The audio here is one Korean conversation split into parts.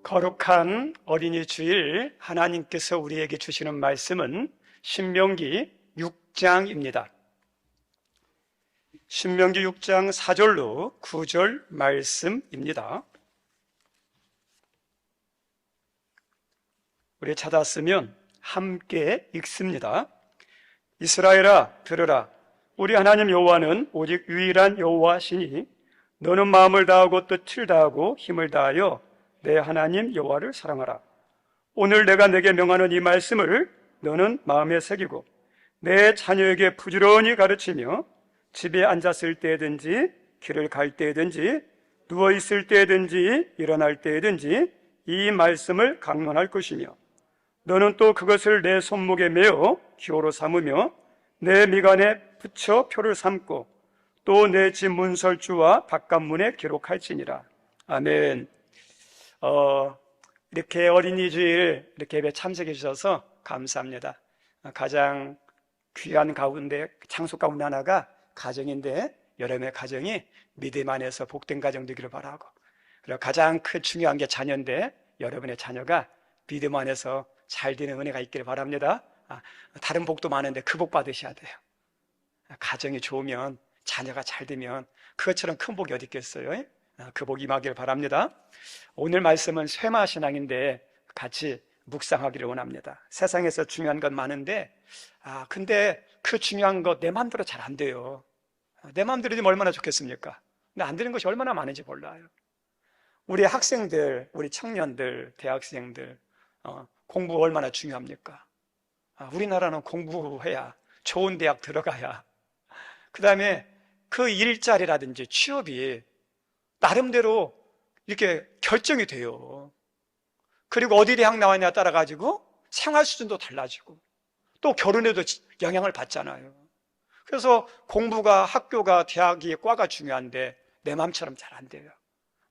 거룩한 어린이 주일 하나님께서 우리에게 주시는 말씀은 신명기 6장입니다. 신명기 6장 4절로 9절 말씀입니다. 우리 찾았으면 함께 읽습니다. 이스라엘아 들으라. 우리 하나님 여호와는 오직 유일한 여호와시니 너는 마음을 다하고 뜻을 다하고 힘을 다하여 내 하나님 여호와를 사랑하라. 오늘 내가 내게 명하는 이 말씀을 너는 마음에 새기고 내 자녀에게 부지런히 가르치며 집에 앉았을 때든지 길을 갈 때든지 누워있을 때든지 일어날 때든지 이 말씀을 강론할 것이며 너는 또 그것을 내 손목에 메어 기호로 삼으며 내 미간에 붙여 표를 삼고 또 내 집 문설주와 바깥문에 기록할지니라. 아멘. 이렇게 어린이 주일 이렇게 예배 참석해 주셔서 감사합니다. 가장 귀한 가운데 장소 가운데 하나가 가정인데 여러분의 가정이 믿음 안에서 복된 가정 되기를 바라고, 그리고 가장 큰 중요한 게 자녀인데 여러분의 자녀가 믿음 안에서 잘 되는 은혜가 있기를 바랍니다. 다른 복도 많은데 그 복 받으셔야 돼요. 가정이 좋으면 자녀가 잘 되면 그것처럼 큰 복이 어디 있겠어요? 그 복 임하기를 바랍니다. 오늘 말씀은 쇠마신앙인데 같이 묵상하기를 원합니다. 세상에서 중요한 건 많은데 근데 그 중요한 거 내 마음대로 잘 안 돼요. 내 마음대로 되면 얼마나 좋겠습니까? 근데 안 되는 것이 얼마나 많은지 몰라요. 우리 학생들, 우리 청년들, 대학생들 공부 얼마나 중요합니까? 우리나라는 공부해야 좋은 대학 들어가야, 그 다음에 그 일자리라든지 취업이 나름대로 이렇게 결정이 돼요. 그리고 어디 대학 나왔냐에 따라 가지고 생활 수준도 달라지고 또 결혼에도 영향을 받잖아요. 그래서 공부가, 학교가, 대학이, 과가 중요한데 내 마음처럼 잘 안 돼요.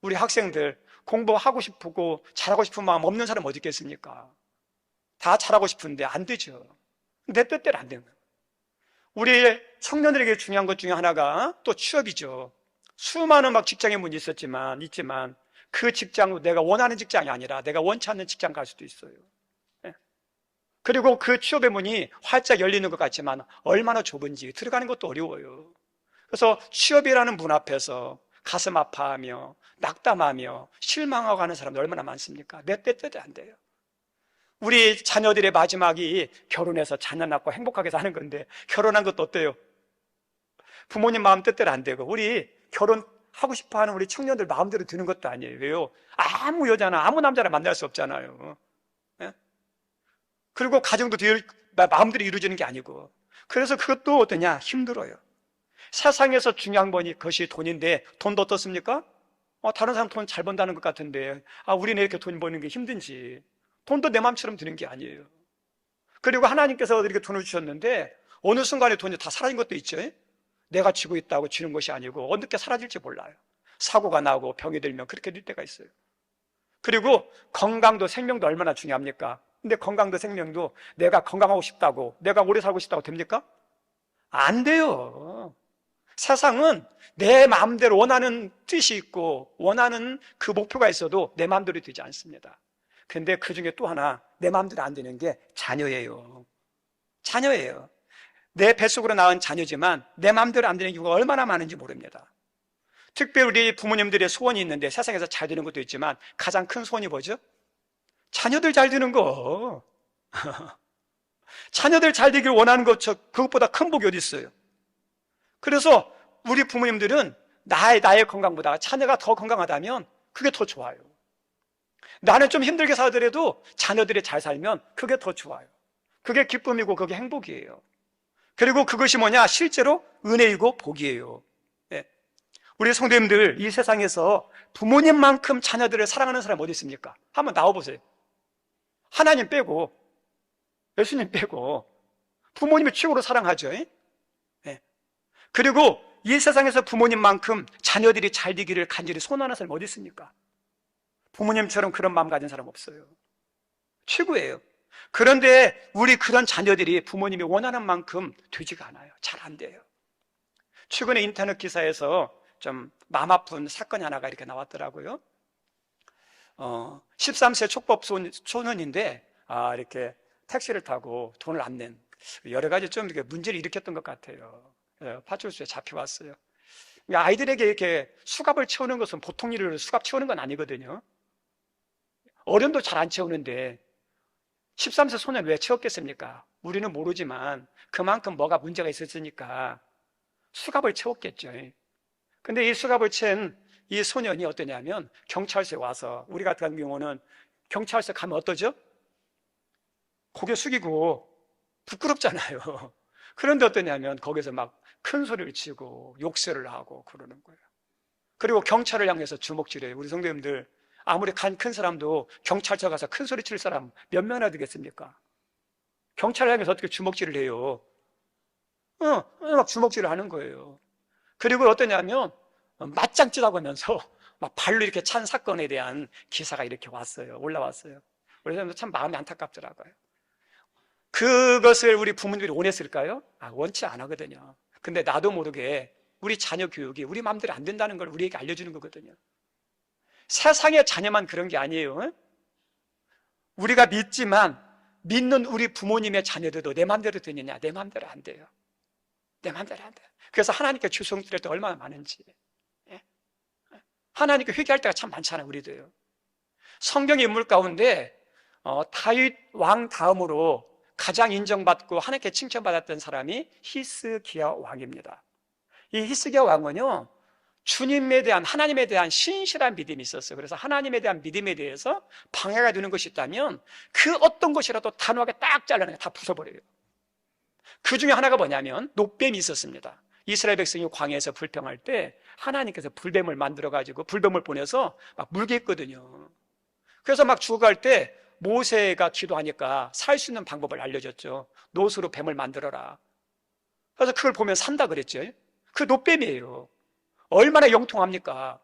우리 학생들 공부하고 싶고 잘하고 싶은 마음 없는 사람 어디 있겠습니까? 다 잘하고 싶은데 안 되죠. 내 뜻대로 안 되는 거예요. 우리 청년들에게 중요한 것 중에 하나가 또 취업이죠. 수많은 직장의 문이 있지만 그 직장도 내가 원하는 직장이 아니라 내가 원치 않는 직장 갈 수도 있어요. 그리고 그 취업의 문이 활짝 열리는 것 같지만 얼마나 좁은지 들어가는 것도 어려워요. 그래서 취업이라는 문 앞에서 가슴 아파하며 낙담하며 실망하고 하는 사람들 얼마나 많습니까? 내 뜻대로 안 돼요. 우리 자녀들의 마지막이 결혼해서 자녀 낳고 행복하게 사는 건데 결혼한 것도 어때요? 부모님 마음 뜻대로 안 되고 우리 결혼하고 싶어하는 우리 청년들 마음대로 드는 것도 아니에요. 왜요? 아무 여자나 아무 남자나 만날 수 없잖아요. 그리고 가정도 마음대로 이루어지는 게 아니고, 그래서 그것도 어떠냐? 힘들어요. 세상에서 중요한 것이 돈인데 돈도 어떻습니까? 다른 사람 돈 잘 번다는 것 같은데 우리는 이렇게 돈 버는 게 힘든지. 돈도 내 마음처럼 드는 게 아니에요. 그리고 하나님께서 이렇게 돈을 주셨는데 어느 순간에 돈이 다 사라진 것도 있죠. 내가 쥐고 있다고 쥐는 것이 아니고 어떻게 사라질지 몰라요. 사고가 나고 병이 들면 그렇게 될 때가 있어요. 그리고 건강도 생명도 얼마나 중요합니까? 근데 건강도 생명도 내가 건강하고 싶다고, 내가 오래 살고 싶다고 됩니까? 안 돼요. 세상은 내 마음대로 원하는 뜻이 있고 원하는 그 목표가 있어도 내 마음대로 되지 않습니다. 근데 그 중에 또 하나 내 마음대로 안 되는 게 자녀예요. 자녀예요. 내 뱃속으로 낳은 자녀지만 내 마음대로 안 되는 경우가 얼마나 많은지 모릅니다. 특별히 우리 부모님들의 소원이 있는데 세상에서 잘 되는 것도 있지만 가장 큰 소원이 뭐죠? 자녀들 잘 되는 거. 자녀들 잘 되길 원하는 것, 그것보다 큰 복이 어디 있어요? 그래서 우리 부모님들은 나의 건강보다 자녀가 더 건강하다면 그게 더 좋아요. 나는 좀 힘들게 살더라도 자녀들이 잘 살면 그게 더 좋아요. 그게 기쁨이고 그게 행복이에요. 그리고 그것이 뭐냐? 실제로 은혜이고 복이에요. 우리 성도님들, 이 세상에서 부모님만큼 자녀들을 사랑하는 사람 어디 있습니까? 한번 나와보세요. 하나님 빼고, 예수님 빼고 부모님이 최고로 사랑하죠. 그리고 이 세상에서 부모님만큼 자녀들이 잘 되기를 간절히 소원하는 사람 어디 있습니까? 부모님처럼 그런 마음 가진 사람 없어요. 최고예요. 그런데 우리 그런 자녀들이 부모님이 원하는 만큼 되지가 않아요. 잘 안 돼요. 최근에 인터넷 기사에서 좀 마음 아픈 사건이 하나가 이렇게 나왔더라고요. 13세 촉법 소년인데 이렇게 택시를 타고 돈을 안 낸 여러 가지 좀 이렇게 문제를 일으켰던 것 같아요. 파출소에 잡혀왔어요. 그러니까 아이들에게 이렇게 수갑을 채우는 것은 보통 일을 수갑 채우는 건 아니거든요. 어른도 잘 안 채우는데 13세 소년 왜 채웠겠습니까? 우리는 모르지만 그만큼 뭐가 문제가 있었으니까 수갑을 채웠겠죠. 근데 이 수갑을 채운 이 소년이 어떠냐면 경찰서에 와서, 우리 같은 경우는 경찰서 가면 어떠죠? 고개 숙이고 부끄럽잖아요. 그런데 어떠냐면 거기서 막 큰 소리를 치고 욕설을 하고 그러는 거예요. 그리고 경찰을 향해서 주먹질해요. 우리 성도님들, 아무리 큰 사람도 경찰서 가서 큰 소리 칠 사람 몇 명이나 되겠습니까? 경찰을 향해서 어떻게 주먹질을 해요? 막 주먹질을 하는 거예요. 그리고 어떠냐면 맞짱질하고 하면서 막 발로 이렇게 찬 사건에 대한 기사가 이렇게 올라왔어요. 그래서 참 마음이 안타깝더라고요. 그것을 우리 부모님들이 원했을까요? 원치 않았거든요. 근데 나도 모르게 우리 자녀 교육이 우리 마음대로 안 된다는 걸 우리에게 알려주는 거거든요. 세상의 자녀만 그런 게 아니에요. 우리가 믿지만 믿는 우리 부모님의 자녀들도 내 마음대로 되느냐? 내 마음대로 안 돼요. 내 마음대로 안 돼요. 그래서 하나님께 죄송드릴 때 얼마나 많은지. 하나님께 회개할 때가 참 많잖아요, 우리도요. 성경의 인물 가운데 다윗 왕 다음으로 가장 인정받고 하나님께 칭찬받았던 사람이 히스기야 왕입니다. 이 히스기야 왕은요, 주님에 대한, 하나님에 대한 신실한 믿음이 있었어요. 그래서 하나님에 대한 믿음에 대해서 방해가 되는 것이 있다면 그 어떤 것이라도 단호하게 딱 잘라내고 다 부숴버려요. 그 중에 하나가 뭐냐면 노뱀이 있었습니다. 이스라엘 백성이 광야에서 불평할 때 하나님께서 불뱀을 만들어가지고 불뱀을 보내서 막 물게 했거든요. 그래서 막 죽어갈 때 모세가 기도하니까 살 수 있는 방법을 알려줬죠. 노수로 뱀을 만들어라. 그래서 그걸 보면 산다 그랬죠. 그 노뱀이에요. 얼마나 영통합니까?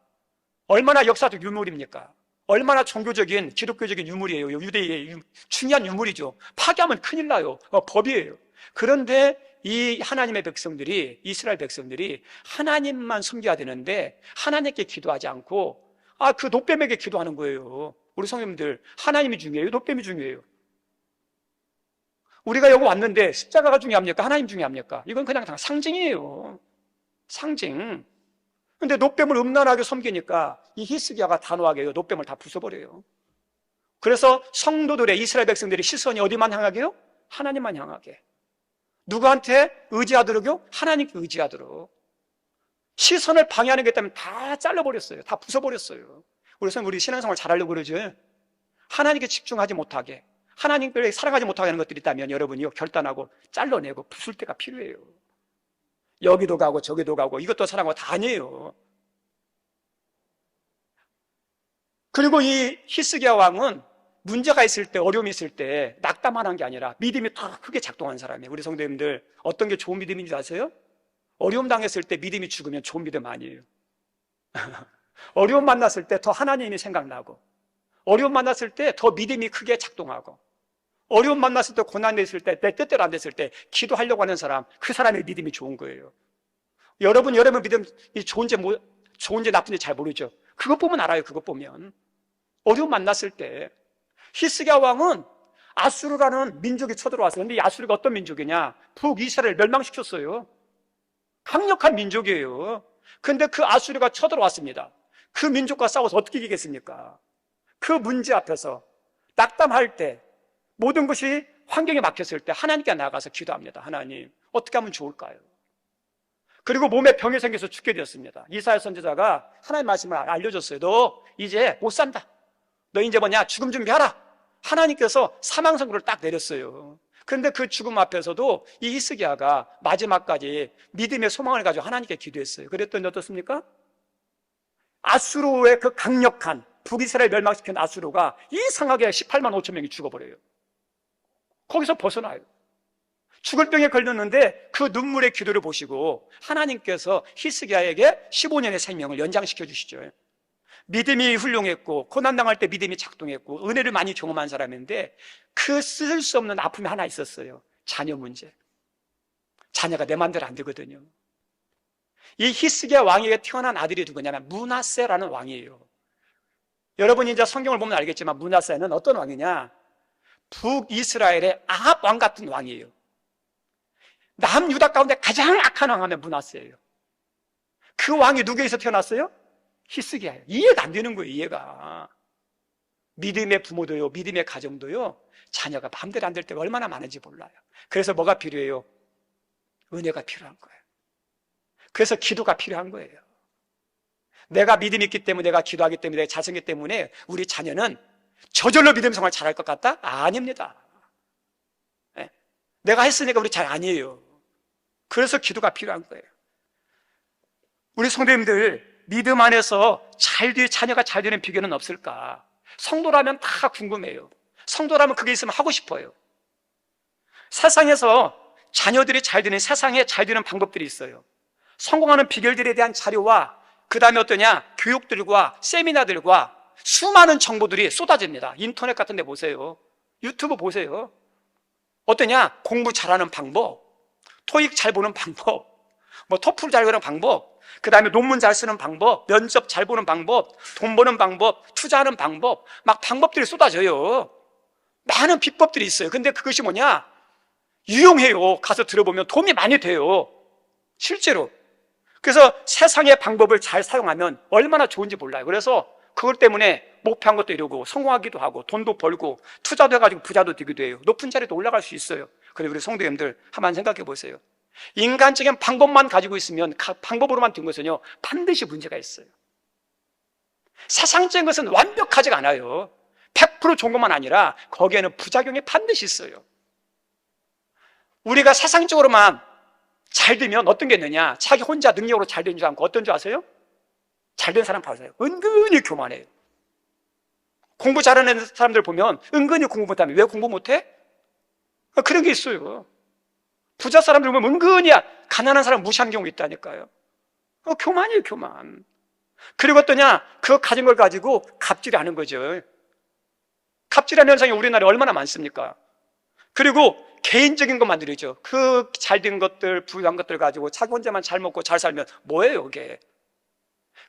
얼마나 역사적 유물입니까? 얼마나 종교적인, 기독교적인 유물이에요. 유대의 중요한 유물이죠. 파괴하면 큰일 나요. 법이에요. 그런데 이 하나님의 백성들이, 이스라엘 백성들이 하나님만 섬겨야 되는데 하나님께 기도하지 않고 그 노뱀에게 기도하는 거예요. 우리 성도님들, 하나님이 중요해요? 노뱀이 중요해요? 우리가 여기 왔는데 십자가가 중요합니까? 하나님 중요합니까? 이건 그냥 상징이에요. 상징. 근데 노뱀을 음란하게 섬기니까 이 히스기야가 단호하게 노뱀을 다 부숴버려요. 그래서 성도들의, 이스라엘 백성들의 시선이 어디만 향하게요? 하나님만 향하게. 누구한테 의지하도록요? 하나님께 의지하도록. 시선을 방해하는 게 있다면 다 잘라버렸어요. 다 부숴버렸어요. 그래서 우리 신앙생활 잘하려고 그러죠. 하나님께 집중하지 못하게, 하나님께 사랑하지 못하게 하는 것들이 있다면 여러분이 결단하고 잘라내고 부술 때가 필요해요. 여기도 가고 저기도 가고 이것도 사랑하고 다 아니에요. 그리고 이 히스기야 왕은 문제가 있을 때, 어려움이 있을 때 낙담만 한 게 아니라 믿음이 더 크게 작동한 사람이에요. 우리 성도님들, 어떤 게 좋은 믿음인지 아세요? 어려움 당했을 때 믿음이 죽으면 좋은 믿음 아니에요. 어려움 만났을 때 더 하나님이 생각나고, 어려움 만났을 때 더 믿음이 크게 작동하고, 어려움 만났을 때, 고난이 있을 때, 내 뜻대로 안 됐을 때 기도하려고 하는 사람, 그 사람의 믿음이 좋은 거예요. 여러분 믿음이 좋은지 나쁜지 잘 모르죠. 그것 보면 알아요. 그것 보면. 어려움 만났을 때 히스기야 왕은 아수르라는 민족이 쳐들어왔어요. 근데 이 아수르가 어떤 민족이냐? 북이스라엘을 멸망시켰어요. 강력한 민족이에요. 근데 그 아수르가 쳐들어왔습니다. 그 민족과 싸워서 어떻게 이기겠습니까? 그 문제 앞에서 낙담할 때, 모든 것이 환경에 막혔을 때 하나님께 나아가서 기도합니다. 하나님, 어떻게 하면 좋을까요? 그리고 몸에 병이 생겨서 죽게 되었습니다. 이사야 선지자가 하나님 말씀을 알려줬어요. 너 이제 못 산다. 너 이제 죽음 준비하라. 하나님께서 사망 선고를 딱 내렸어요. 그런데 그 죽음 앞에서도 이 히스기야가 마지막까지 믿음의 소망을 가지고 하나님께 기도했어요. 그랬더니 어떻습니까? 아수르의 그 강력한 북이스라엘 멸망시킨 아수르가 이상하게 18만 5천 명이 죽어버려요. 거기서 벗어나요. 죽을 병에 걸렸는데 그 눈물의 기도를 보시고 하나님께서 히스기야에게 15년의 생명을 연장시켜 주시죠. 믿음이 훌륭했고 고난당할 때 믿음이 작동했고 은혜를 많이 경험한 사람인데 그 쓸 수 없는 아픔이 하나 있었어요. 자녀 문제. 자녀가 내 마음대로 안 되거든요. 이 히스기야 왕에게 태어난 아들이 누구냐면 므낫세라는 왕이에요. 여러분이 이제 성경을 보면 알겠지만 므낫세는 어떤 왕이냐? 북이스라엘의 아합 왕 같은 왕이에요. 남유다 가운데 가장 악한 왕 하면 므낫세예요. 그 왕이 누구에서 태어났어요? 히스기야예요. 이해가 안 되는 거예요. 이해가. 믿음의 부모도요, 믿음의 가정도요, 자녀가 마음대로 안 될 때가 얼마나 많은지 몰라요. 그래서 뭐가 필요해요? 은혜가 필요한 거예요. 그래서 기도가 필요한 거예요. 내가 믿음이 있기 때문에, 내가 기도하기 때문에, 내가 자성이기 때문에 우리 자녀는 저절로 믿음 생활 잘할 것 같다? 아닙니다. 네. 내가 했으니까 우리 잘 아니에요. 그래서 기도가 필요한 거예요. 우리 성도님들, 믿음 안에서 자녀가 잘 되는 비결은 없을까? 성도라면 다 궁금해요. 성도라면 그게 있으면 하고 싶어요. 세상에서 자녀들이 잘 되는, 세상에 잘 되는 방법들이 있어요. 성공하는 비결들에 대한 자료와 그 다음에 어떠냐? 교육들과 세미나들과 수많은 정보들이 쏟아집니다. 인터넷 같은 데 보세요. 유튜브 보세요. 어떠냐? 공부 잘하는 방법, 토익 잘 보는 방법, 뭐 토플 잘 보는 방법, 그 다음에 논문 잘 쓰는 방법, 면접 잘 보는 방법, 돈 버는 방법, 투자하는 방법, 막 방법들이 쏟아져요. 많은 비법들이 있어요. 근데 그것이 뭐냐? 유용해요. 가서 들어보면 도움이 많이 돼요. 실제로. 그래서 세상의 방법을 잘 사용하면 얼마나 좋은지 몰라요. 그래서 그것 때문에 목표한 것도 이루고 성공하기도 하고 돈도 벌고 투자도 해가지고 부자도 되기도 해요. 높은 자리도 올라갈 수 있어요. 그래서 우리 성도님들 한번 생각해 보세요. 인간적인 방법만 가지고 있으면, 방법으로만 된 것은요, 반드시 문제가 있어요. 세상적인 것은 완벽하지가 않아요. 100% 좋은 것만 아니라 거기에는 부작용이 반드시 있어요. 우리가 세상적으로만 잘 되면 어떤 게 있느냐? 자기 혼자 능력으로 잘 되는 줄 알고 어떤 줄 아세요? 잘 된 사람 봐세요. 은근히 교만해요. 공부 잘하는 사람들 보면 은근히 공부 못하면 왜 공부 못해? 그런 게 있어요. 부자 사람들 보면 은근히 가난한 사람 무시하는 경우가 있다니까요. 교만이에요, 교만. 그리고 어떠냐? 그 가진 걸 가지고 갑질이 하는 거죠. 갑질하는 현상이 우리나라에 얼마나 많습니까? 그리고 개인적인 것만 누리죠. 그 잘된 것들, 부유한 것들 가지고 자기 혼자만 잘 먹고 잘 살면 뭐예요, 이게?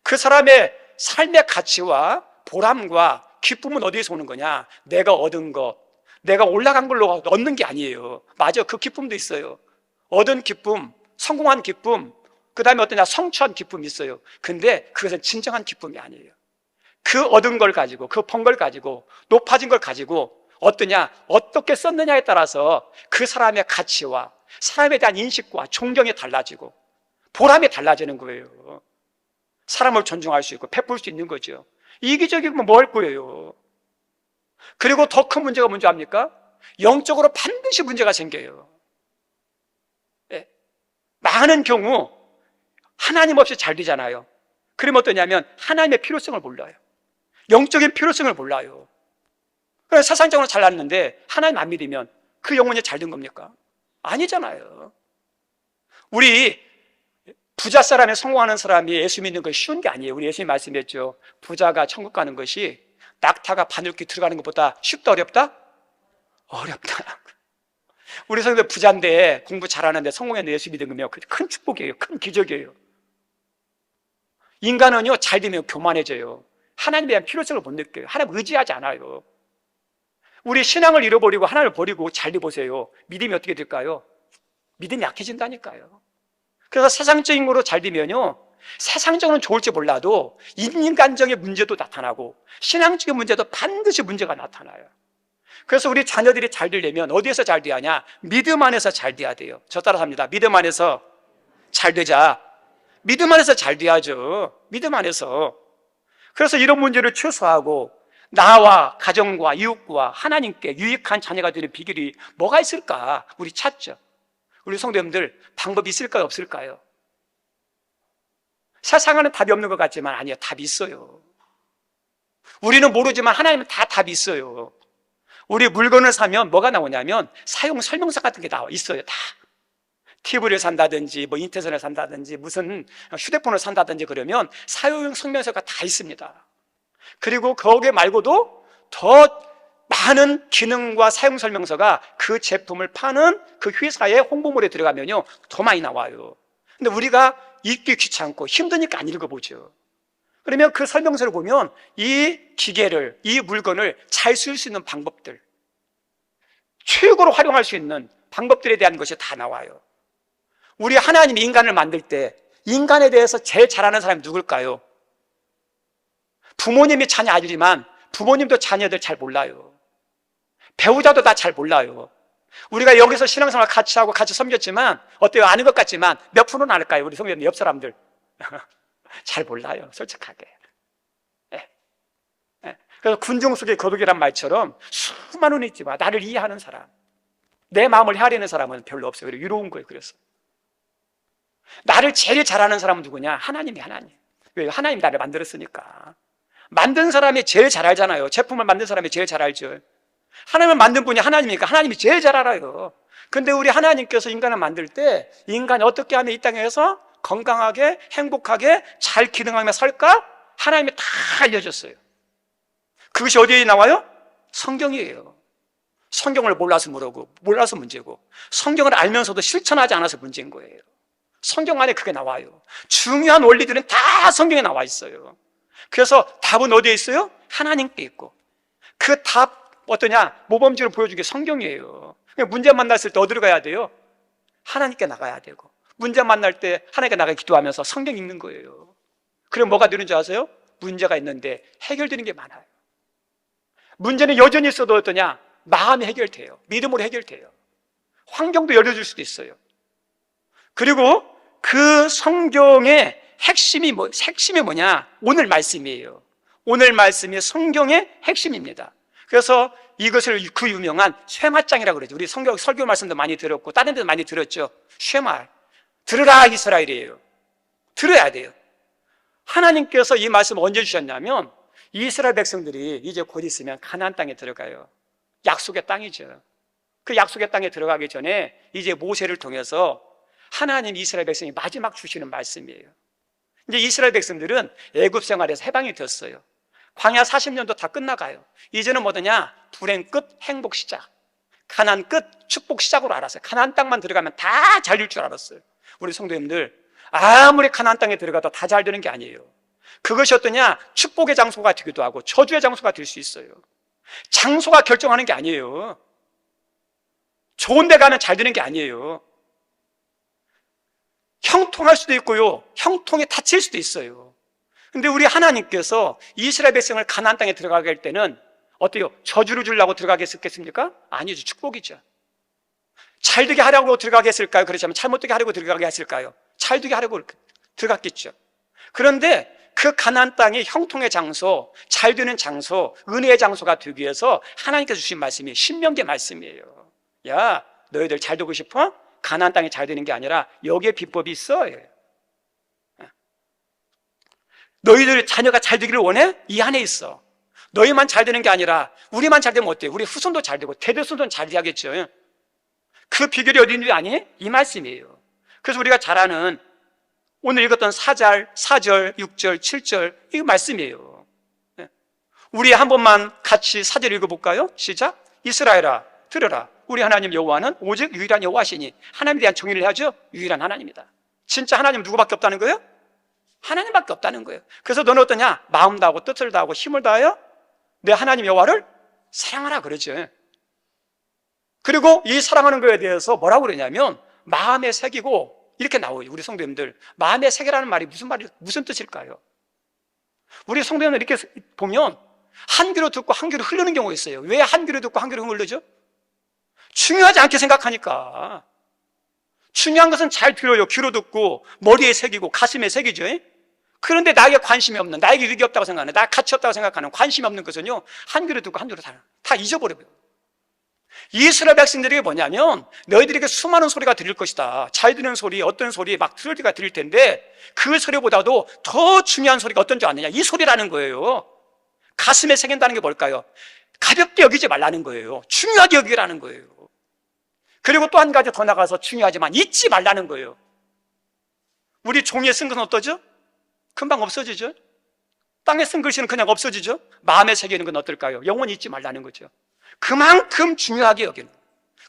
그 사람의 삶의 가치와 보람과 기쁨은 어디에서 오는 거냐? 내가 얻은 것, 내가 올라간 걸로 얻는 게 아니에요. 맞아, 그 기쁨도 있어요. 얻은 기쁨, 성공한 기쁨, 그 다음에 어떠냐? 성취한 기쁨이 있어요. 근데 그것은 진정한 기쁨이 아니에요. 그 얻은 걸 가지고, 그 번 걸 가지고, 높아진 걸 가지고 어떠냐? 어떻게 썼느냐에 따라서 그 사람의 가치와 사람에 대한 인식과 존경이 달라지고 보람이 달라지는 거예요. 사람을 존중할 수 있고 베풀 수 있는 거죠. 이기적이면 뭐 할 거예요? 그리고 더 큰 문제가 뭔지 압니까? 영적으로 반드시 문제가 생겨요. 네. 많은 경우 하나님 없이 잘 되잖아요. 그러면 어떠냐면 하나님의 필요성을 몰라요. 영적인 필요성을 몰라요. 그래서 세상적으로 잘났는데 하나님 안 믿으면 그 영혼이 잘 된 겁니까? 아니잖아요. 우리 부자 사람이 성공하는 사람이 예수 믿는 것이 쉬운 게 아니에요. 우리 예수님 말씀했죠. 부자가 천국 가는 것이 낙타가 바늘길 들어가는 것보다 쉽다, 어렵다? 어렵다. 우리 성도 부자인데 공부 잘하는데 성공했는데 예수 믿는 거면 큰 축복이에요. 큰 기적이에요. 인간은요, 잘 되면 교만해져요. 하나님에 대한 필요성을 못 느껴요. 하나님 의지하지 않아요. 우리 신앙을 잃어버리고 하나님을 버리고 잘 돼보세요. 믿음이 어떻게 될까요? 믿음이 약해진다니까요. 그래서 세상적인 거로 잘 되면요, 세상적으로는 좋을지 몰라도 인간적인 문제도 나타나고 신앙적인 문제도 반드시 문제가 나타나요. 그래서 우리 자녀들이 잘 되려면 어디에서 잘 돼야 하냐? 믿음 안에서 잘 돼야 돼요. 저 따라서 합니다. 믿음 안에서 잘 되자. 믿음 안에서 잘 돼야죠. 믿음 안에서. 그래서 이런 문제를 최소화하고 나와 가정과 이웃과 하나님께 유익한 자녀가 되는 비결이 뭐가 있을까? 우리 찾죠. 우리 성도님들 방법이 있을까요? 없을까요? 세상에는 답이 없는 것 같지만 아니요, 답이 있어요. 우리는 모르지만 하나님은 다 답이 있어요. 우리 물건을 사면 뭐가 나오냐면 사용 설명서 같은 게 나와 있어요. 다. TV를 산다든지 뭐 인터넷을 산다든지 무슨 휴대폰을 산다든지 그러면 사용 설명서가 다 있습니다. 그리고 거기에 말고도 더 많은 기능과 사용 설명서가 그 제품을 파는 그 회사의 홍보물에 들어가면요, 더 많이 나와요. 근데 우리가 읽기 귀찮고 힘드니까 안 읽어보죠. 그러면 그 설명서를 보면 이 기계를, 이 물건을 잘 쓸 수 있는 방법들, 최고로 활용할 수 있는 방법들에 대한 것이 다 나와요. 우리 하나님이 인간을 만들 때 인간에 대해서 제일 잘하는 사람이 누굴까요? 부모님이 자녀 아들이지만 부모님도 자녀들 잘 몰라요. 배우자도 다 잘 몰라요. 우리가 여기서 신앙생활 같이 하고 같이 섬겼지만 어때요? 아는 것 같지만 몇 프로는 알까요? 우리 성도님 옆 사람들 잘 몰라요, 솔직하게. 네. 네. 그래서 군중 속의 거북이란 말처럼 수많은 있지만 나를 이해하는 사람, 내 마음을 헤아리는 사람은 별로 없어요. 그리고 유로운 거예요. 그래서 나를 제일 잘하는 사람은 누구냐? 하나님이. 하나님. 왜? 하나님 나를 만들었으니까. 만든 사람이 제일 잘 알잖아요. 제품을 만든 사람이 제일 잘 알죠. 하나님을 만든 분이 하나님이니까 하나님이 제일 잘 알아요. 근데 우리 하나님께서 인간을 만들 때 인간이 어떻게 하면 이 땅에서 건강하게 행복하게 잘 기능하며 살까? 하나님이 다 알려줬어요. 그것이 어디에 나와요? 성경이에요. 성경을 몰라서 몰라서 문제고, 성경을 알면서도 실천하지 않아서 문제인 거예요. 성경 안에 그게 나와요. 중요한 원리들은 다 성경에 나와 있어요. 그래서 답은 어디에 있어요? 하나님께 있고, 그 답 어떠냐? 모범적으로 보여준 게 성경이에요. 문제 만났을 때 어디로 가야 돼요? 하나님께 나가야 되고, 문제 만날 때 하나님께 나가 기도하면서 성경 읽는 거예요. 그럼 뭐가 되는 줄 아세요? 문제가 있는데 해결되는 게 많아요. 문제는 여전히 있어도 어떠냐? 마음이 해결돼요. 믿음으로 해결돼요. 환경도 열려줄 수도 있어요. 그리고 그 성경의 핵심이 뭐냐? 오늘 말씀이에요. 오늘 말씀이 성경의 핵심입니다. 그래서 이것을 그 유명한 쉐마장이라고 그러죠. 우리 설교 말씀도 많이 들었고 다른 데도 많이 들었죠. 쉐마, 들으라 이스라엘이에요. 들어야 돼요. 하나님께서 이 말씀을 언제 주셨냐면 이스라엘 백성들이 이제 곧 있으면 가나안 땅에 들어가요. 약속의 땅이죠. 그 약속의 땅에 들어가기 전에 이제 모세를 통해서 하나님 이스라엘 백성이 마지막 주시는 말씀이에요. 이제 이스라엘 백성들은 애굽 생활에서 해방이 됐어요. 광야 40년도 다 끝나가요. 이제는 뭐더냐? 불행 끝, 행복 시작. 가나안 끝, 축복 시작으로 알았어요. 가나안 땅만 들어가면 다 잘 될 줄 알았어요. 우리 성도님들, 아무리 가나안 땅에 들어가도 다 잘 되는 게 아니에요. 그것이 어떠냐? 축복의 장소가 되기도 하고 저주의 장소가 될 수 있어요. 장소가 결정하는 게 아니에요. 좋은 데 가면 잘 되는 게 아니에요. 형통할 수도 있고요, 형통에 다칠 수도 있어요. 근데 우리 하나님께서 이스라엘 백성을 가나안 땅에 들어가게 할 때는 어때요? 저주를 주려고 들어가게 했겠습니까? 아니죠. 축복이죠. 잘되게 하려고 들어가게 했을까요? 그렇지만 잘못되게 하려고 들어가게 했을까요? 잘되게 하려고 들어갔겠죠. 그런데 그 가나안 땅이 형통의 장소, 잘되는 장소, 은혜의 장소가 되기 위해서 하나님께서 주신 말씀이 신명기 말씀이에요. 야, 너희들 잘 되고 싶어? 가나안 땅이 잘 되는 게 아니라 여기에 비법이 있어. 너희들 자녀가 잘 되기를 원해? 이 안에 있어. 너희만 잘 되는 게 아니라 우리만 잘 되면 어때요? 우리 후손도 잘 되고 대대손손 잘 돼야겠죠. 그 비결이 어디 있는지 아니? 이 말씀이에요. 그래서 우리가 잘 아는 오늘 읽었던 4절, 6절, 7절 이 말씀이에요. 우리 한 번만 같이 4절 읽어볼까요? 시작. 이스라엘아 들으라. 우리 하나님 여호와는 오직 유일한 여호와시니. 하나님에 대한 정의를 해야죠. 유일한 하나님이다. 진짜 하나님 누구밖에 없다는 거예요? 하나님밖에 없다는 거예요. 그래서 너는 어떠냐? 마음 다하고 뜻을 다하고 힘을 다하여 내 하나님 여호와를 사랑하라 그러죠. 그리고 이 사랑하는 거에 대해서 뭐라고 그러냐면 마음에 새기고 이렇게 나와요. 우리 성도님들, 마음에 새기라는 말이 무슨 뜻일까요? 우리 성도님들 이렇게 보면 한 귀로 듣고 한 귀로 흐르는 경우가 있어요. 왜 한 귀로 듣고 한 귀로 흐르죠? 중요하지 않게 생각하니까. 중요한 것은 잘 들어요. 귀로 듣고 머리에 새기고 가슴에 새기죠. 그런데 나에게 관심이 없는, 나에게 유익이 없다고 생각하는, 나 가치 없다고 생각하는, 관심이 없는 것은요, 한 귀로 듣고 한 귀로 다 잊어버려요. 이스라엘 백성들에게 뭐냐면 너희들에게 수많은 소리가 들릴 것이다. 잘 듣는 소리, 어떤 소리 막 소리가 들릴 텐데 그 소리보다도 더 중요한 소리가 어떤 줄 아느냐? 이 소리라는 거예요. 가슴에 새긴다는 게 뭘까요? 가볍게 여기지 말라는 거예요. 중요하게 여기라는 거예요. 그리고 또 한 가지 더 나가서 중요하지만 잊지 말라는 거예요. 우리 종이에 쓴 것은 어떠죠? 금방 없어지죠? 땅에 쓴 글씨는 그냥 없어지죠? 마음에 새기는 건 어떨까요? 영원히 잊지 말라는 거죠. 그만큼 중요하게 여기는,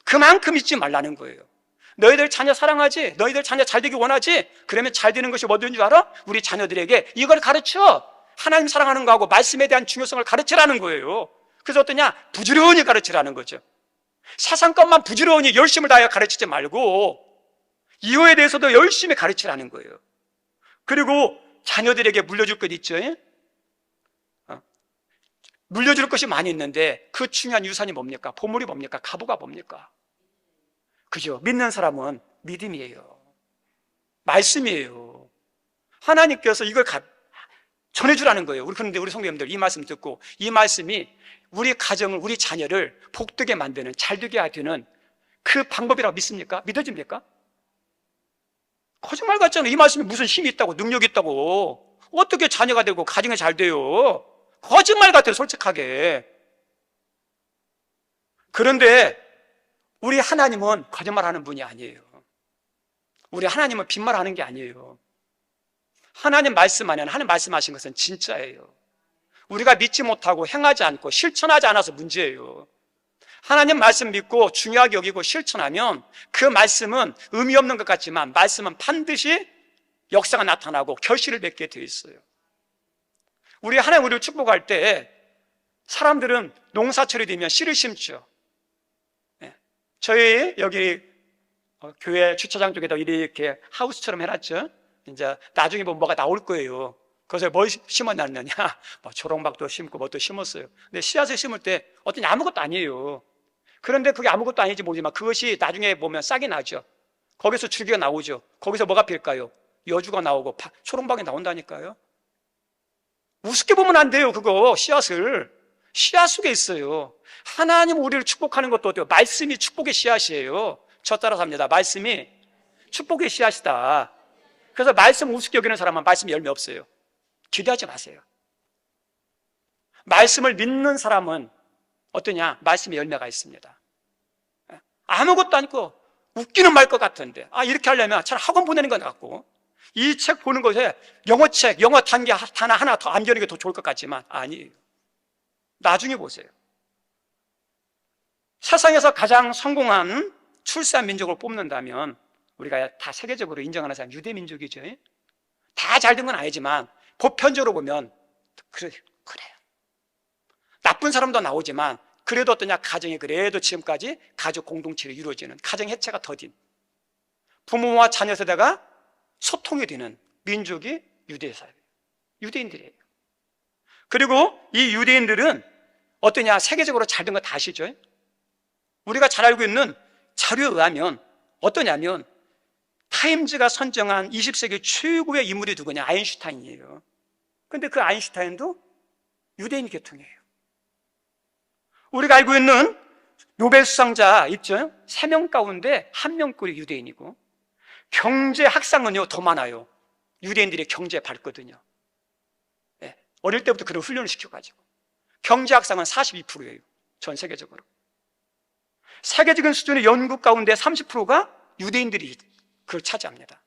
그만큼 잊지 말라는 거예요. 너희들 자녀 사랑하지? 너희들 자녀 잘 되기 원하지? 그러면 잘 되는 것이 뭐든 줄 알아? 우리 자녀들에게 이걸 가르쳐. 하나님 사랑하는 거하고 말씀에 대한 중요성을 가르치라는 거예요. 그래서 어떠냐? 부지런히 가르치라는 거죠. 세상 것만 부지런히 열심을 다하여 가르치지 말고 이거에 대해서도 열심히 가르치라는 거예요. 그리고 자녀들에게 물려줄 것 있죠? 물려줄 것이 많이 있는데 그 중요한 유산이 뭡니까? 보물이 뭡니까? 가부가 뭡니까? 그죠? 믿는 사람은 믿음이에요. 말씀이에요. 하나님께서 이걸 전해주라는 거예요. 그런데 우리 성도님들 이 말씀 듣고 이 말씀이 우리 가정을, 우리 자녀를 복되게 만드는, 잘되게 하는 그 방법이라고 믿습니까? 믿어집니까? 거짓말 같잖아요. 이 말씀이 무슨 힘이 있다고, 능력이 있다고. 어떻게 자녀가 되고 가정이 잘 돼요? 거짓말 같아요, 솔직하게. 그런데 우리 하나님은 거짓말하는 분이 아니에요. 우리 하나님은 빈말하는 게 아니에요. 하나님 말씀 안에는 하나님 말씀하신 것은 진짜예요. 우리가 믿지 못하고 행하지 않고 실천하지 않아서 문제예요. 하나님 말씀 믿고 중요하게 여기고 실천하면 그 말씀은 의미 없는 것 같지만 말씀은 반드시 역사가 나타나고 결실을 맺게 되어 있어요. 우리 하나님 우리를 축복할 때 사람들은 농사철이 되면 씨를 심죠. 저희 여기 교회 주차장 쪽에다 이렇게 하우스처럼 해놨죠. 이제 나중에 보면 뭐가 나올 거예요. 그래서 뭘 심어놨느냐? 뭐 초롱박도 심고 뭐 또 심었어요. 근데 씨앗을 심을 때 어떤 아무것도 아니에요. 그런데 그게 아무것도 아닌지 모르지만 그것이 나중에 보면 싹이 나죠. 거기서 줄기가 나오죠. 거기서 뭐가 필까요? 여주가 나오고 초롱박이 나온다니까요. 우습게 보면 안 돼요. 그거 씨앗을. 씨앗 속에 있어요. 하나님 우리를 축복하는 것도 어때요? 말씀이 축복의 씨앗이에요. 저 따라서 합니다. 말씀이 축복의 씨앗이다. 그래서 말씀 우습게 여기는 사람은 말씀 열매 없어요. 기대하지 마세요. 말씀을 믿는 사람은 어떠냐? 말씀의 열매가 있습니다. 아무것도 아니고 웃기는 말 것 같은데 이렇게 하려면 차라리 학원 보내는 것 같고 이 책 보는 것에 영어책, 영어 단계 하나 더 암기하는 게 더 좋을 것 같지만 아니에요. 나중에 보세요. 세상에서 가장 성공한 출세한 민족을 뽑는다면 우리가 다 세계적으로 인정하는 사람 유대 민족이죠. 다 잘 된 건 아니지만 보편적으로 보면 그래요. 나쁜 사람도 나오지만 그래도 어떠냐? 가정이 그래도 지금까지 가족 공동체로 이루어지는 가정 해체가 더딘 부모와 자녀 세대가 소통이 되는 민족이 유대사회예요. 유대인들이에요. 그리고 이 유대인들은 어떠냐? 세계적으로 잘 된 거 다 아시죠? 우리가 잘 알고 있는 자료에 의하면 어떠냐면 타임즈가 선정한 20세기 최고의 인물이 누구냐? 아인슈타인이에요. 그런데 그 아인슈타인도 유대인 계통이에요. 우리가 알고 있는 노벨 수상자 있죠? 3명 가운데 1명꼴이 유대인이고 경제 학상은요 더 많아요. 유대인들이 경제에 밝거든요. 어릴 때부터 그런 훈련을 시켜가지고 경제 학상은 42%예요. 전 세계적으로. 세계적인 수준의 연구 가운데 30%가 유대인들이 그걸 차지합니다.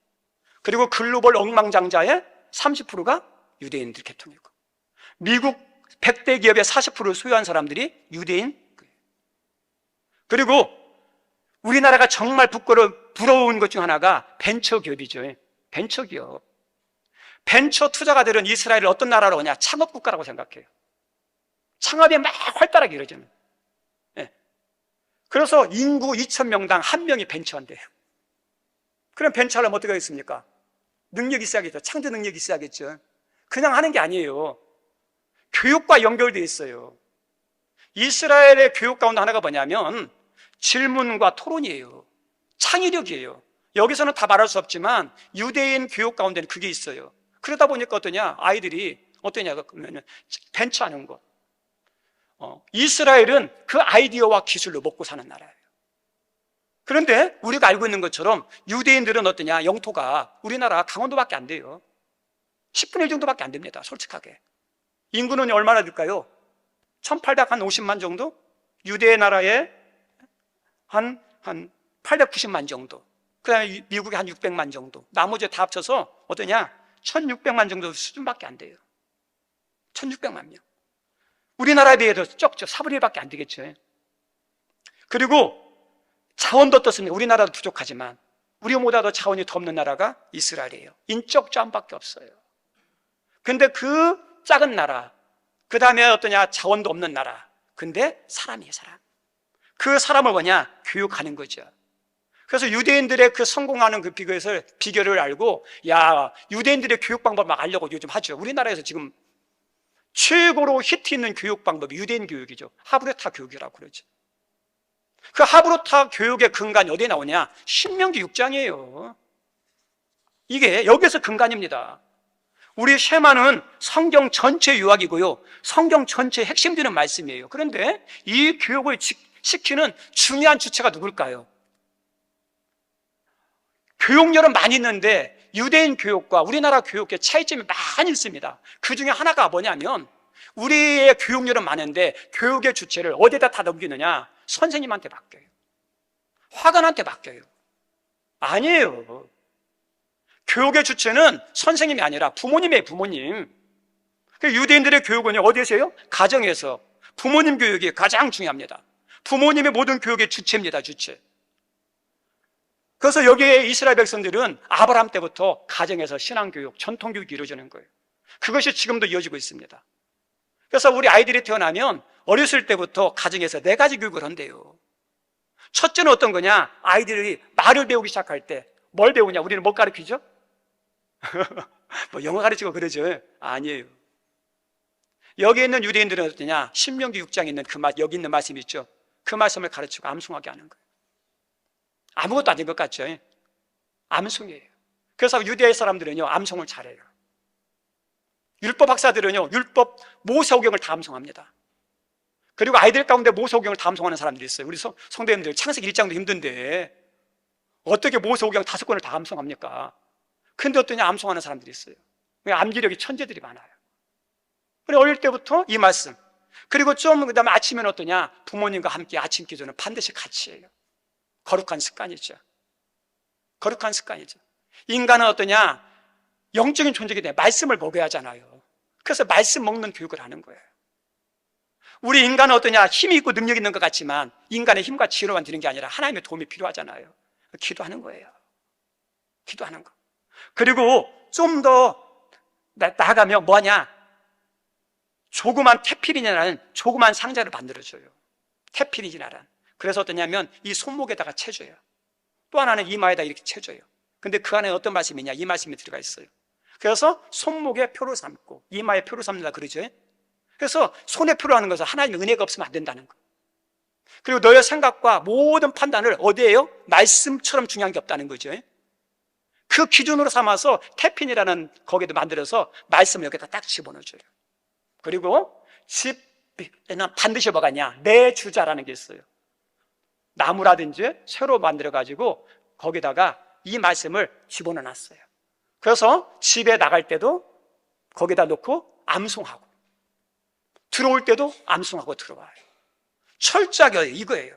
그리고 글로벌 억만장자의 30%가 유대인들 계통이고 미국 100대 기업의 40%를 소유한 사람들이 유대인. 그리고 우리나라가 정말 부러운 것 중 하나가 벤처기업이죠. 벤처기업. 벤처 투자가들은 이스라엘을 어떤 나라로 오냐? 창업국가라고 생각해요. 창업이 막 활달하게 이루어지는. 그래서 인구 2,000명당 1명이 벤처한대요. 그럼 벤처하려면 어떻게 하겠습니까? 능력이 있어야겠죠. 창조 능력이 있어야겠죠. 그냥 하는 게 아니에요. 교육과 연결되어 있어요. 이스라엘의 교육 가운데 하나가 뭐냐면 질문과 토론이에요. 창의력이에요. 여기서는 다 말할 수 없지만 유대인 교육 가운데는 그게 있어요. 그러다 보니까 어떠냐? 아이들이 어떠냐? 그러면 벤처하는 것. 이스라엘은 그 아이디어와 기술로 먹고 사는 나라예요. 그런데 우리가 알고 있는 것처럼 유대인들은 어떠냐? 영토가 우리나라 강원도밖에 안 돼요. 10분의 1 정도밖에 안 됩니다. 솔직하게. 인구는 얼마나 될까요? 1850만 정도? 유대 나라에 한 890만 정도. 그 다음에 미국에 한 600만 정도. 나머지 다 합쳐서 어떠냐? 1600만 정도 수준밖에 안 돼요. 1600만 명. 우리나라에 비해서 적죠. 4분의 1밖에 안 되겠죠. 그리고 자원도 어떻습니까? 우리나라도 부족하지만 우리보다도 자원이 더 없는 나라가 이스라엘이에요. 인적 자원밖에 없어요. 근데 그 작은 나라, 그 다음에 어떠냐, 자원도 없는 나라. 근데 사람이에요, 사람. 그 사람을 뭐냐, 교육하는 거죠. 그래서 유대인들의 그 성공하는 그 비결을 알고, 야, 유대인들의 교육 방법을 막 알려고 요즘 하죠. 우리나라에서 지금 최고로 히트 있는 교육 방법이 유대인 교육이죠. 하브르타 교육이라고 그러죠. 그 하브르타 교육의 근간이 어디에 나오냐? 신명기 6장이에요. 이게 여기서 근간입니다. 우리 쉐마는 성경 전체 요약이고요, 성경 전체 핵심 되는 말씀이에요. 그런데 이 교육을 시키는 중요한 주체가 누굴까요? 교육열은 많이 있는데 유대인 교육과 우리나라 교육의 차이점이 많이 있습니다. 그 중에 하나가 뭐냐면, 우리의 교육열은 많은데 교육의 주체를 어디에다 다 넘기느냐? 선생님한테 맡겨요. 화관한테 맡겨요. 아니에요. 교육의 주체는 선생님이 아니라 부모님이에요, 부모님. 유대인들의 교육은요, 어디에서요? 가정에서. 부모님 교육이 가장 중요합니다. 부모님의 모든 교육의 주체입니다, 주체. 그래서 여기에 이스라엘 백성들은 아브라함 때부터 가정에서 신앙교육, 전통교육이 이루어지는 거예요. 그것이 지금도 이어지고 있습니다. 그래서 우리 아이들이 태어나면 어렸을 때부터 가정에서 4가지 교육을 한대요. 첫째는 어떤 거냐? 아이들이 말을 배우기 시작할 때 뭘 배우냐? 우리는 뭘 가르치죠? 뭐 영어 가르치고 그러죠? 아니에요. 여기 있는 유대인들은 어떠냐? 신명기 6장에 있는 여기 있는 말씀이 있죠? 그 말씀을 가르치고 암송하게 하는 거예요. 아무것도 아닌 것 같죠? 암송이에요. 그래서 유대 사람들은요, 암송을 잘해요. 율법 학사들은요, 율법 모세오경을 다 암송합니다. 그리고 아이들 가운데 모세오경을 다 암송하는 사람들이 있어요. 우리 성도님들 창세기 1장도 힘든데 어떻게 모세오경 5권을 다 암송합니까? 근데 어떠냐, 암송하는 사람들이 있어요. 암기력이 천재들이 많아요. 그래, 어릴 때부터 이 말씀. 그리고 좀 그다음에 아침에는 어떠냐, 부모님과 함께 아침 기도는 반드시 같이 해요. 거룩한 습관이죠. 거룩한 습관이죠. 인간은 어떠냐, 영적인 존재이기 때문에 말씀을 먹어야 하잖아요. 그래서 말씀 먹는 교육을 하는 거예요. 우리 인간은 어떠냐, 힘이 있고 능력이 있는 것 같지만 인간의 힘과 지혜로만 되는 게 아니라 하나님의 도움이 필요하잖아요. 기도하는 거예요. 기도하는 거. 그리고 좀 더 나아가면 뭐하냐, 조그만 테필이라는 조그만 상자를 만들어줘요. 테필이라는. 그래서 어떠냐면 이 손목에다가 채줘요. 또 하나는 이마에다 이렇게 채줘요. 근데 그 안에 어떤 말씀이 있냐, 이 말씀이 들어가 있어요. 그래서 손목에 표를 삼고 이마에 표를 삼는다 그러죠. 그래서 손에 표를 하는 것은 하나님의 은혜가 없으면 안 된다는 거. 그리고 너의 생각과 모든 판단을 어디에요? 말씀처럼 중요한 게 없다는 거죠. 그 기준으로 삼아서 태핀이라는 거기도 만들어서 말씀을 여기다 딱 집어넣어줘요. 그리고 집에는 반드시 뭐가 있냐, 내 주자라는 게 있어요. 나무라든지 새로 만들어가지고 거기다가 이 말씀을 집어넣어놨어요. 그래서 집에 나갈 때도 거기다 놓고 암송하고, 들어올 때도 암송하고 들어와요. 철저하게 이거예요.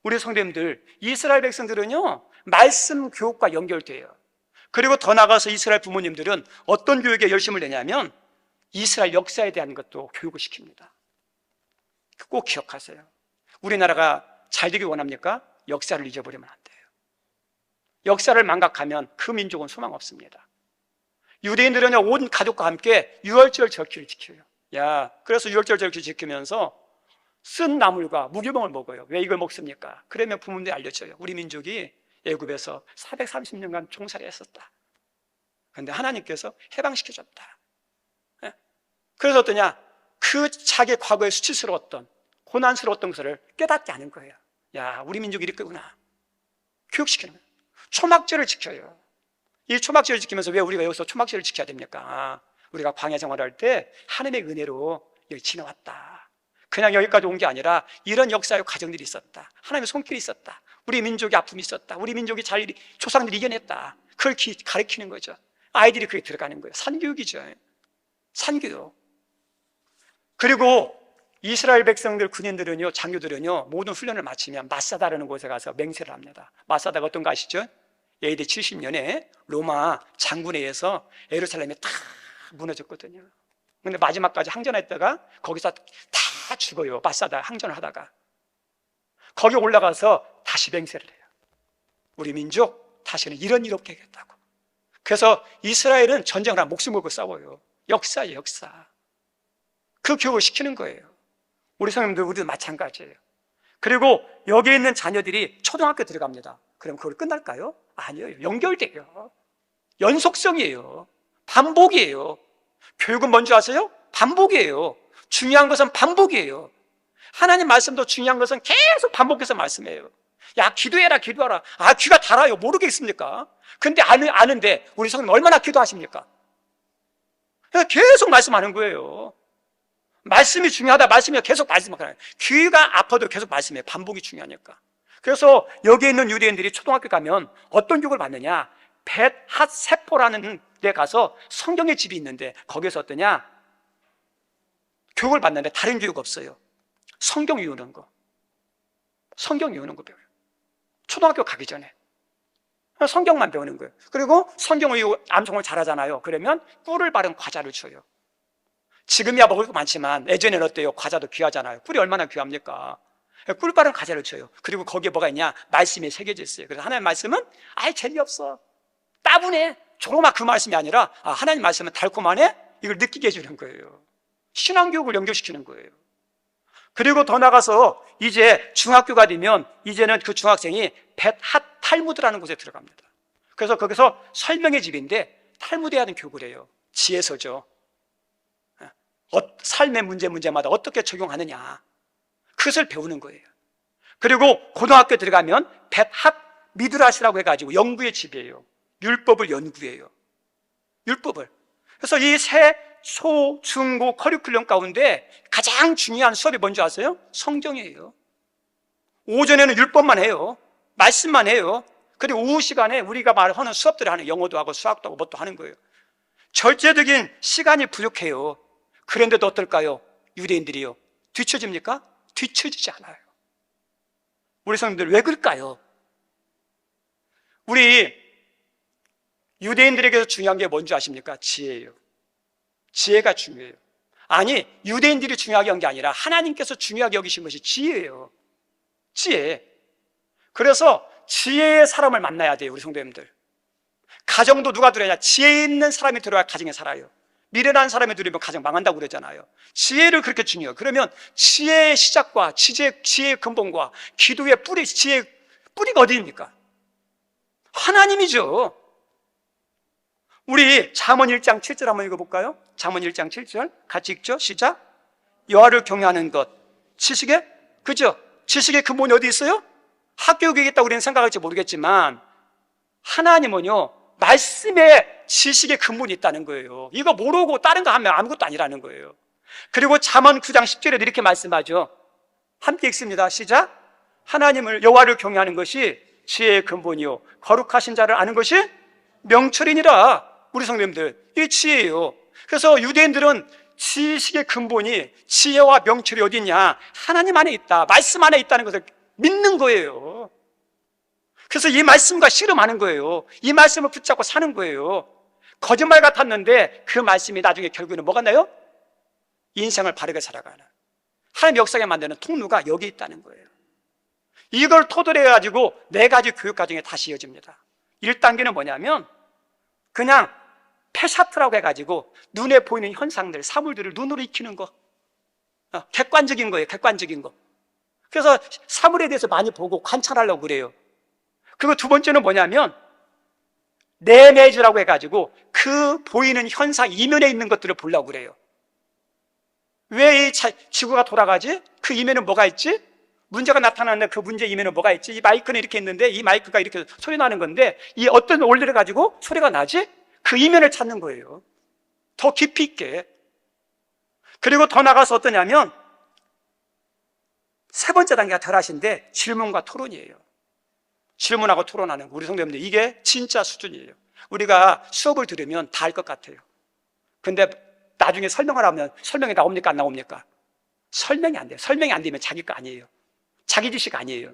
우리 성도님들, 이스라엘 백성들은요, 말씀 교육과 연결돼요. 그리고 더 나아가서 이스라엘 부모님들은 어떤 교육에 열심을 내냐면 이스라엘 역사에 대한 것도 교육을 시킵니다. 꼭 기억하세요. 우리나라가 잘 되길 원합니까? 역사를 잊어버리면 안 돼요. 역사를 망각하면 그 민족은 소망 없습니다. 유대인들은요, 온 가족과 함께 유월절 절기를 지켜요. 그래서 유월절 절기 지키면서 쓴 나물과 무교병을 먹어요. 왜 이걸 먹습니까? 그러면 부모님들이 알려줘요. 우리 민족이 애굽에서 430년간 종살이 했었다. 그런데 하나님께서 해방시켜줬다. 그래서 어떠냐, 그 자기 과거에 수치스러웠던, 고난스러웠던 것을 깨닫게 하는 거예요. 우리 민족이 이렇게구나. 교육시키는 거예요. 초막절을 지켜요. 이 초막절을 지키면서 왜 우리가 여기서 초막절을 지켜야 됩니까? 우리가 광야 생활할 때 하나님의 은혜로 여기 지나왔다. 그냥 여기까지 온 게 아니라 이런 역사의 과정들이 있었다. 하나님의 손길이 있었다. 우리 민족의 아픔이 있었다. 우리 민족이 조상들이 이겨냈다. 그걸 가르치는 거죠. 아이들이 그게 들어가는 거예요. 산교육이죠. 산교육. 그리고 이스라엘 백성들, 군인들은요, 장교들은요, 모든 훈련을 마치면 마사다라는 곳에 가서 맹세를 합니다. 마사다가 어떤 거 아시죠? AD 70년에 로마 장군에 의해서 예루살렘이 다 무너졌거든요. 근데 마지막까지 항전했다가 거기서 다 죽어요. 마사다 항전을 하다가. 거기 올라가서 다시 맹세를 해요. 우리 민족 다시는 이런 일 없게 하겠다고. 그래서 이스라엘은 전쟁을 하면 목숨 걸고 싸워요. 역사예요, 역사. 그 교육을 시키는 거예요. 우리 성도님들, 우리도 마찬가지예요. 그리고 여기 있는 자녀들이 초등학교 들어갑니다. 그럼 그걸 끝날까요? 아니에요. 연결돼요. 연속성이에요. 반복이에요. 교육은 뭔지 아세요? 반복이에요. 중요한 것은 반복이에요. 하나님 말씀도 중요한 것은 계속 반복해서 말씀해요. 야, 기도해라, 기도하라. 아, 귀가 달아요. 모르겠습니까? 근데 아는데 우리 성도님 얼마나 기도하십니까? 계속 말씀하는 거예요. 말씀이 중요하다, 말씀이 계속 말씀하잖아요. 귀가 아파도 계속 말씀해요. 반복이 중요하니까. 그래서 여기 있는 유대인들이 초등학교 가면 어떤 교육을 받느냐? 벳핫세포라는 데 가서 성경의 집이 있는데 거기서 어떠냐? 교육을 받는데 다른 교육 없어요. 성경 외우는 거. 성경 외우는 거 배워요. 초등학교 가기 전에. 성경만 배우는 거예요. 그리고 성경을 외우고 암송을 잘하잖아요. 그러면 꿀을 바른 과자를 줘요. 지금이야 먹을 거 많지만 예전에는 어때요? 과자도 귀하잖아요. 꿀이 얼마나 귀합니까? 꿀 바른 과자를 줘요. 그리고 거기에 뭐가 있냐? 말씀이 새겨져 있어요. 그래서 하나님 말씀은 아예 재미없어, 따분해, 조그마 그 말씀이 아니라 하나님 말씀은 달콤하네? 이걸 느끼게 해주는 거예요. 신앙교육을 연결시키는 거예요. 그리고 더 나가서 이제 중학교가 되면 이제는 그 중학생이 벳핫 탈무드라는 곳에 들어갑니다. 그래서 거기서 설명의 집인데 탈무드에 하는 교육을 해요. 지혜서죠. 삶의 문제마다 어떻게 적용하느냐, 그것을 배우는 거예요. 그리고 고등학교 들어가면 벳핫 미드라시라고 해가지고 연구의 집이에요. 율법을 연구해요. 율법을. 그래서 이 세 소, 중, 고 커리큘럼 가운데 가장 중요한 수업이 뭔지 아세요? 성경이에요. 오전에는 율법만 해요. 말씀만 해요. 그리고 오후 시간에 우리가 말하는 수업들을 하는, 영어도 하고 수학도 하고 뭣도 하는 거예요. 절제적인 시간이 부족해요. 그런데도 어떨까요? 유대인들이요, 뒤처집니까? 뒤처지지 않아요. 우리 성도들 왜 그럴까요? 우리 유대인들에게서 중요한 게 뭔지 아십니까? 지혜예요. 지혜가 중요해요. 아니, 유대인들이 중요하게 한 게 아니라 하나님께서 중요하게 여기신 것이 지혜예요. 지혜. 그래서 지혜의 사람을 만나야 돼요, 우리 성도님들. 가정도 누가 들어야? 지혜 있는 사람이 들어야 가정에 살아요. 미련한 사람이 들으면 가정 망한다고 그러잖아요. 지혜를 그렇게 중요해요. 그러면 지혜의 시작과 지혜의 근본과 기도의 뿌리, 지혜의 뿌리가 어디입니까? 하나님이죠. 우리 잠언 1장 7절 한번 읽어볼까요? 잠언 1장 7절 같이 읽죠. 시작. 여호와를 경외하는 것, 지식의, 그죠? 지식의 근본이 어디 있어요? 학교육이겠다고 우리는 생각할지 모르겠지만 하나님은요, 말씀에 지식의 근본이 있다는 거예요. 이거 모르고 다른 거 하면 아무것도 아니라는 거예요. 그리고 잠언 9장 10절에도 이렇게 말씀하죠. 함께 읽습니다. 시작. 하나님을, 여호와를 경외하는 것이 지혜의 근본이요 거룩하신 자를 아는 것이 명철이니라. 우리 성도님들, 이 지혜예요. 그래서 유대인들은 지식의 근본이, 지혜와 명철이 어디 있냐? 하나님 안에 있다, 말씀 안에 있다는 것을 믿는 거예요. 그래서 이 말씀과 씨름하는 거예요. 이 말씀을 붙잡고 사는 거예요. 거짓말 같았는데 그 말씀이 나중에 결국에는 뭐가 나요? 인생을 바르게 살아가는, 하나님 역사에 만드는 통로가 여기 있다는 거예요. 이걸 토대해가지고 4가지 교육 과정에 다시 이어집니다. 1단계는 뭐냐면 그냥 페샤트라고 해가지고 눈에 보이는 현상들, 사물들을 눈으로 익히는 거. 객관적인 거예요, 객관적인 거. 그래서 사물에 대해서 많이 보고 관찰하려고 그래요. 그리고 2번째는 뭐냐면 내매주라고 해가지고 그 보이는 현상 이면에 있는 것들을 보려고 그래요. 왜 이 지구가 돌아가지? 그 이면은 뭐가 있지? 문제가 나타나는데 그 문제 이면은 뭐가 있지? 이 마이크는 이렇게 있는데 이 마이크가 이렇게 소리 나는 건데 이 어떤 원리를 가지고 소리가 나지? 그 이면을 찾는 거예요. 더 깊이 있게. 그리고 더 나가서 어떠냐면 3번째 단계가 덜 하신데 질문과 토론이에요. 질문하고 토론하는 거. 우리 성도님들, 이게 진짜 수준이에요. 우리가 수업을 들으면 다 알 것 같아요. 근데 나중에 설명을 하면 설명이 나옵니까, 안 나옵니까? 설명이 안 돼요. 설명이 안 되면 자기 거 아니에요. 자기 지식 아니에요.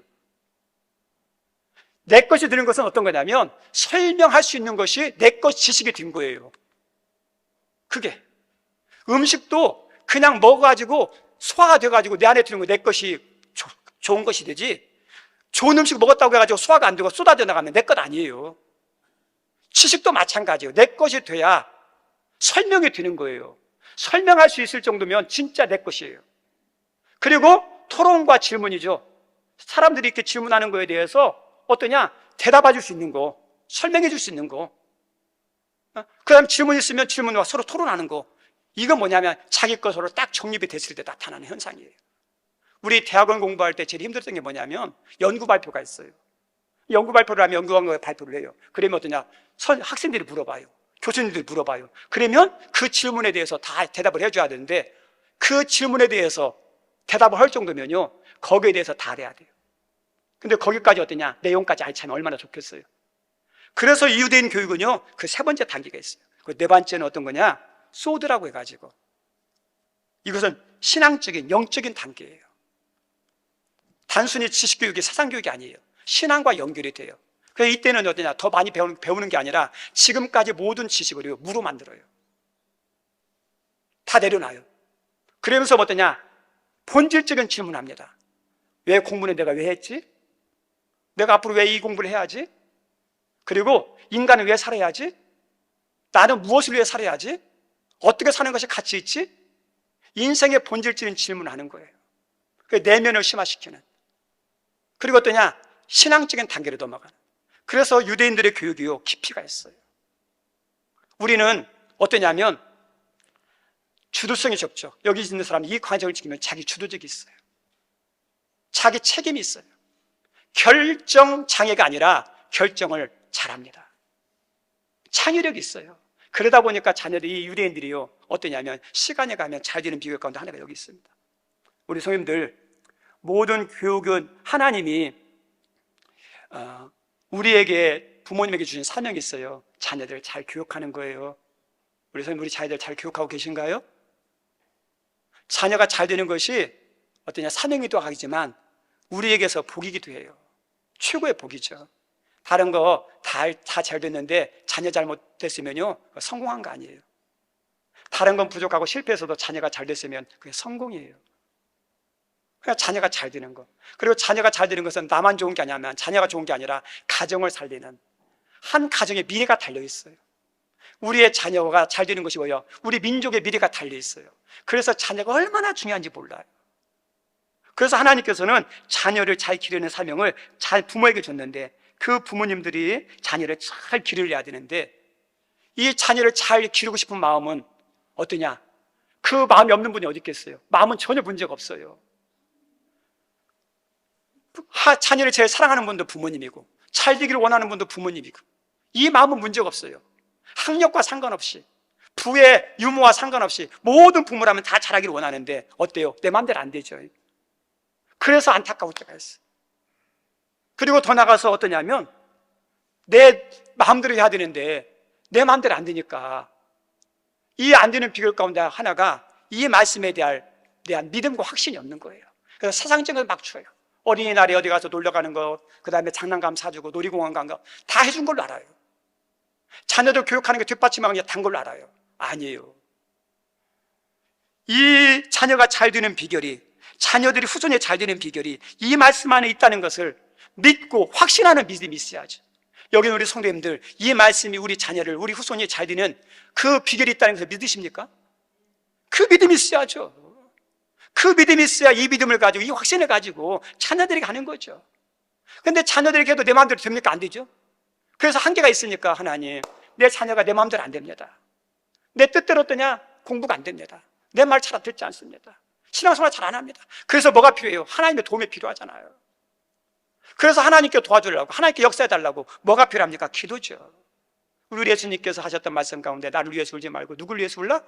내 것이 되는 것은 어떤 거냐면 설명할 수 있는 것이 내 것 지식이 된 거예요. 그게 음식도 그냥 먹어가지고 소화가 돼가지고 내 안에 들은 거 내 것이 좋은 것이 되지, 좋은 음식 먹었다고 해가지고 소화가 안 되고 쏟아져 나가면 내 것 아니에요. 지식도 마찬가지예요. 내 것이 돼야 설명이 되는 거예요. 설명할 수 있을 정도면 진짜 내 것이에요. 그리고 토론과 질문이죠. 사람들이 이렇게 질문하는 거에 대해서 어떠냐? 대답해 줄 수 있는 거, 설명해 줄 수 있는 거. 그 다음 질문 있으면 질문과 서로 토론하는 거. 이건 뭐냐면 자기 것으로 딱 정립이 됐을 때 나타나는 현상이에요. 우리 대학원 공부할 때 제일 힘들었던 게 뭐냐면 연구 발표가 있어요. 연구 발표를 하면 연구원 발표를 해요. 그러면 어떠냐? 학생들이 물어봐요. 교수님들이 물어봐요. 그러면 그 질문에 대해서 다 대답을 해줘야 되는데 그 질문에 대해서 대답을 할 정도면요, 거기에 대해서 다 알아야 돼요. 근데 거기까지 어떠냐? 내용까지 알지 않으면 얼마나 좋겠어요. 그래서 유대인 교육은요, 그 세 번째 단계가 있어요. 그 네 번째는 어떤 거냐? 소드라고 해가지고 이것은 신앙적인, 영적인 단계예요. 단순히 지식교육이 사상교육이 아니에요. 신앙과 연결이 돼요. 그래서 이때는 어떠냐? 더 많이 배우는 게 아니라 지금까지 모든 지식을 무로 만들어요. 다 내려놔요. 그러면서 어떠냐? 본질적인 질문을 합니다. 왜 공부는 내가 왜 했지? 내가 앞으로 왜 이 공부를 해야지? 그리고 인간은 왜 살아야지? 나는 무엇을 위해 살아야지? 어떻게 사는 것이 가치 있지? 인생의 본질적인 질문을 하는 거예요. 그 내면을 심화시키는. 그리고 어떠냐? 신앙적인 단계로 넘어가는. 그래서 유대인들의 교육이요, 깊이가 있어요. 우리는 어떠냐면 주도성이 적죠. 여기 있는 사람이 이 과정을 지키면 자기 주도적이 있어요. 자기 책임이 있어요. 결정 장애가 아니라 결정을 잘합니다. 창의력이 있어요. 그러다 보니까 자녀들이, 유대인들이요, 어떠냐면 시간이 가면 잘 되는 비결 가운데 하나가 여기 있습니다. 우리 성님들, 모든 교육은 하나님이 우리에게, 부모님에게 주신 사명이 있어요. 자녀들 잘 교육하는 거예요. 우리 성님, 우리 자녀들 잘 교육하고 계신가요? 자녀가 잘 되는 것이 어떠냐? 사명이기도 하지만 우리에게서 복이기도 해요. 최고의 복이죠. 다른 거 다 잘 됐는데 자녀 잘못됐으면요, 성공한 거 아니에요. 다른 건 부족하고 실패해서도 자녀가 잘 됐으면 그게 성공이에요. 그냥 자녀가 잘 되는 거. 그리고 자녀가 잘 되는 것은 나만 좋은 게 아니면, 자녀가 좋은 게 아니라 가정을 살리는, 한 가정의 미래가 달려있어요. 우리의 자녀가 잘 되는 것이 뭐예요? 우리 민족의 미래가 달려있어요. 그래서 자녀가 얼마나 중요한지 몰라요. 그래서 하나님께서는 자녀를 잘 기르는 사명을 잘 부모에게 줬는데, 그 부모님들이 자녀를 잘 기르려야 되는데, 이 자녀를 잘 기르고 싶은 마음은 어떠냐? 그 마음이 없는 분이 어디 있겠어요? 마음은 전혀 문제가 없어요. 자녀를 제일 사랑하는 분도 부모님이고, 잘 되기를 원하는 분도 부모님이고, 이 마음은 문제가 없어요. 학력과 상관없이, 부의 유무와 상관없이 모든 부모라면 다 잘하기를 원하는데 어때요? 내 마음대로 안 되죠. 그래서 안타까울 때가 있어요. 그리고 더 나가서 어떠냐면, 내 마음대로 해야 되는데 내 마음대로 안 되니까, 이 안 되는 비결 가운데 하나가 이 말씀에 대한 믿음과 확신이 없는 거예요. 그래서 세상적인 걸 막 줘요. 어린이날에 어디 가서 놀러 가는 것, 그 다음에 장난감 사주고 놀이공원 간 거 다 해준 걸로 알아요. 자녀들 교육하는 게 뒷받침하는 게 단 걸로 알아요. 아니에요. 이 자녀가 잘 되는 비결이, 자녀들이 후손에 잘 되는 비결이 이 말씀 안에 있다는 것을 믿고 확신하는 믿음이 있어야죠. 여기 우리 성도님들, 이 말씀이 우리 자녀를, 우리 후손이 잘 되는 그 비결이 있다는 것을 믿으십니까? 그 믿음이 있어야죠. 그 믿음이 있어야 이 믿음을 가지고, 이 확신을 가지고 자녀들에게 가는 거죠. 근데 자녀들에게 해도 내 마음대로 됩니까? 안 되죠. 그래서 한계가 있으니까, 하나님, 내 자녀가 내 마음대로 안 됩니다. 내 뜻대로 어떠냐? 공부가 안 됩니다. 내 말 잘 듣지 않습니다. 신앙생활 잘 안 합니다. 그래서 뭐가 필요해요? 하나님의 도움이 필요하잖아요. 그래서 하나님께 도와주려고, 하나님께 역사해달라고 뭐가 필요합니까? 기도죠. 우리 예수님께서 하셨던 말씀 가운데 나를 위해서 울지 말고 누굴 위해서 울라?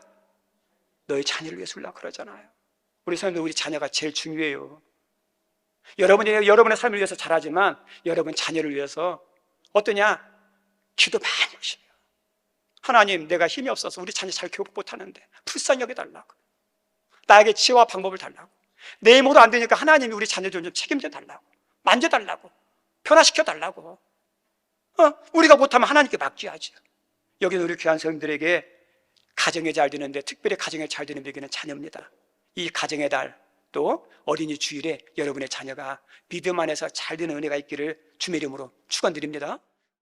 너희 자녀를 위해서 울라 그러잖아요. 우리 성도들, 우리 자녀가 제일 중요해요. 여러분의 삶을 위해서 잘하지만 여러분 자녀를 위해서 어떠냐? 기도 많이 하시면, 하나님, 내가 힘이 없어서 우리 자녀 잘 교육 못하는데 불쌍히 여겨달라고, 나에게 지혜와 방법을 달라고, 내 힘으로 안 되니까 하나님이 우리 자녀들 좀 책임져 달라고, 만져달라고, 변화시켜달라고. 우리가 못하면 하나님께 맡겨야죠. 여기는 우리 귀한 성도들에게 가정에 잘 되는데, 특별히 가정에 잘 되는 비결은 자녀입니다. 이 가정의 달, 또 어린이 주일에 여러분의 자녀가 믿음 안에서 잘 되는 은혜가 있기를 주의 이름으로 축원드립니다.